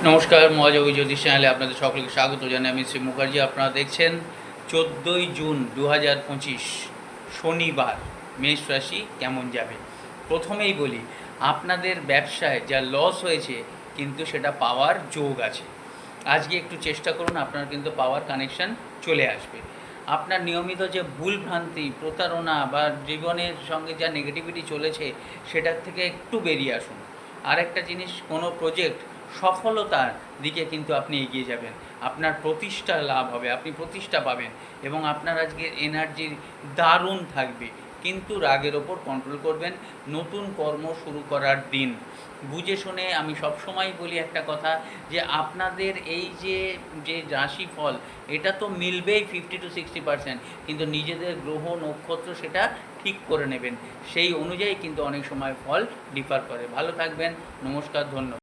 নমস্কার, মহাযোগী জ্যোতিষ চ্যানেলে আপনাদের সকলকে স্বাগত জানাই। আমি শ্রী মুখার্জি। আপনারা দেখছেন 14ই জুন 2025 শনিবার মেষ রাশি কেমন যাবে। প্রথমেই বলি, আপনাদের ব্যবসায় যা লস হয়েছে কিন্তু সেটা পাওয়ার যোগ আছে। আজকে একটু চেষ্টা করুন, আপনার কিন্তু পাওয়ার কানেকশান চলে আসবে। আপনার নিয়মিত যে ভুল ভ্রান্তি, প্রতারণা বা জীবনের সঙ্গে যা নেগেটিভিটি চলেছে সেটার থেকে একটু বেরিয়ে আসুন। আর একটা জিনিস, কোনো প্রজেক্ট সফলতার দিকে কিন্তু আপনি এগিয়ে যাবেন, আপনার প্রতিষ্ঠা লাভ হবে, আপনি প্রতিষ্ঠা পাবেন এবং আপনার আজকের এনার্জি দারুণ থাকবে। কিন্তু রাগের ওপর কন্ট্রোল করবেন। নতুন কর্ম শুরু করার দিন, বুঝে শুনে। আমি সবসময় বলি একটা কথা, যে আপনাদের এই যে যে রাশিফল, এটা তো মিলবেই 50-60%, কিন্তু নিজেদের গ্রহ নক্ষত্র সেটা ঠিক করে নেবেন। সেই অনুযায়ী কিন্তু অনেক সময় ফল ডিফার করে। ভালো থাকবেন। নমস্কার, ধন্যবাদ।